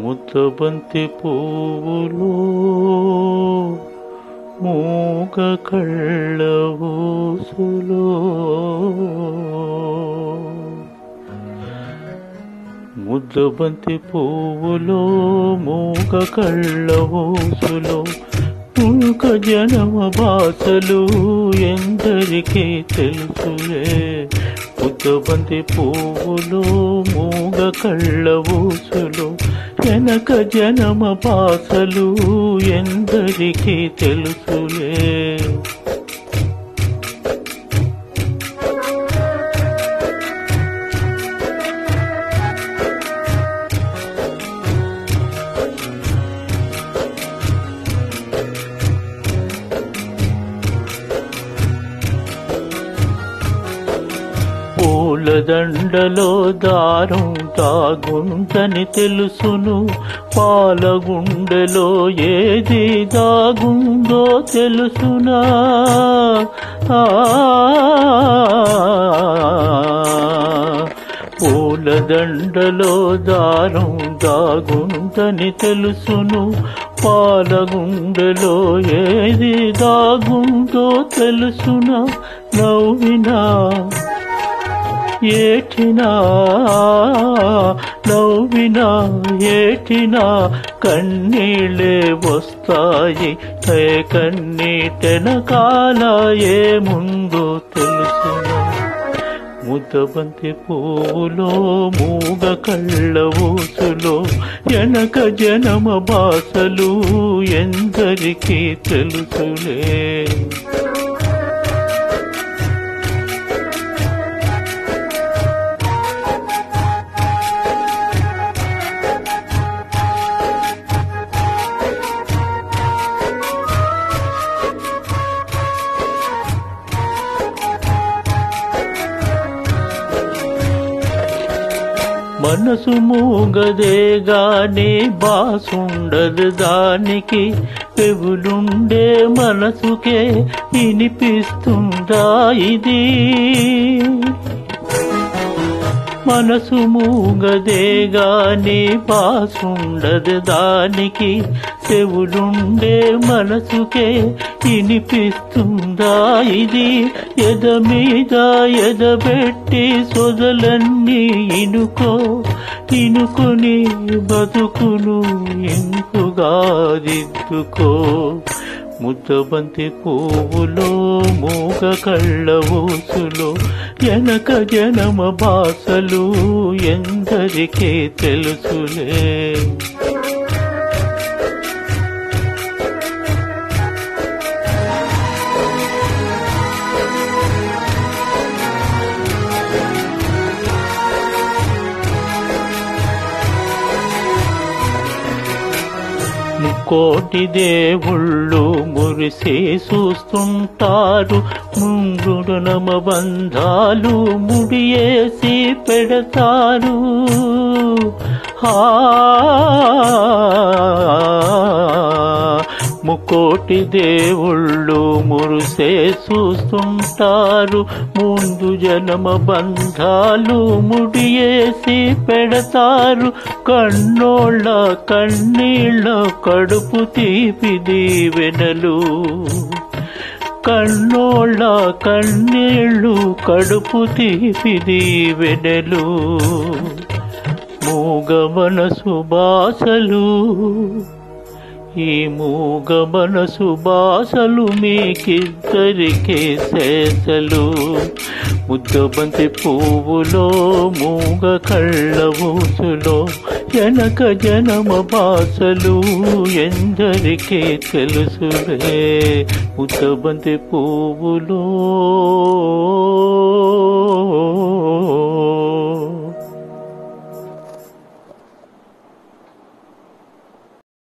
ముద్దబంతి పువ్వులో మూగ కళ్ళ ఊసులో ముద్దబంతి పువ్వులో మూగ కళ్ళ ఊసులో మూగ జనమ భాషలు ఎందరికీ తెలుసులే. ముద్దబంతి పువ్వులో మూగ కళ్ళ ఊసులో వెనక జనమ భాషలు ఎందరికీ తెలుసులే. పూలదండలో దారం దాగుందని తెలుసును, పాలగుండెలో ఏది దాగుందో తెలుసునా. పూలదండలో దారం దాగుందని తెలుసును, పాలగుండెలో ఏది దాగుందో తెలుసునా. నవ్వినా ఏటినా నవ్వినా ఏటినా కన్నీళ్ళే వస్తాయి. ఏ కన్నీటెనకాల ఏముందో తెలుసునా. ముద్దబంతి పువ్వులో మూగ కళ్ళ ఊసులో వెనక జనమ భాషలు ఎందరికీ తెలుసులే. మనసు మూగదే గాని బాసుండదు దానికి, పెవులుండే మనసుకే వినిపిస్తుందా ఇది. మనసు మూగదే గాని బాసుండదు దానికి, చెవులుండే మనసుకే వినిపిస్తుందా ఇది. ఎద మీద ఎదబెట్టి సొదలన్నీ ఇనుకొని బతుకును ఇంకుగా దిద్దుకో. ముద్దబంతి పువ్వులో మూగ కళ్ళ ఊసులో వెనక జనమ భాషలు ఎందరికీ తెలుసులే. కోటి దేవుళ్ళు మురిసి చూస్తుంటారు, ముంగుడు నమ బంధాలు ముడియేసి పెడతారు. ముకోటి దేవుళ్ళు మురిసే చూస్తుంటారు, ముందు జనమ బంధాలు ముడియేసి పెడతారు. కన్నోళ్ళ కన్నీళ్ళ కడుపు తీపి దీవెనలు, కన్నోళ్ళ కన్నీళ్ళు కడుపు తీపి దీవెనలు. మూగ మనసు భాషలు ఈ మూగ మనసు భాషలు మీకిద్దరికే శేషలు. ముద్దబంతి పువ్వులో మూగ కళ్ళ ఊసులో వెనక జనమ భాషలు ఎందరికీ తెలుసులే. ముద్దబంతి పువ్వులో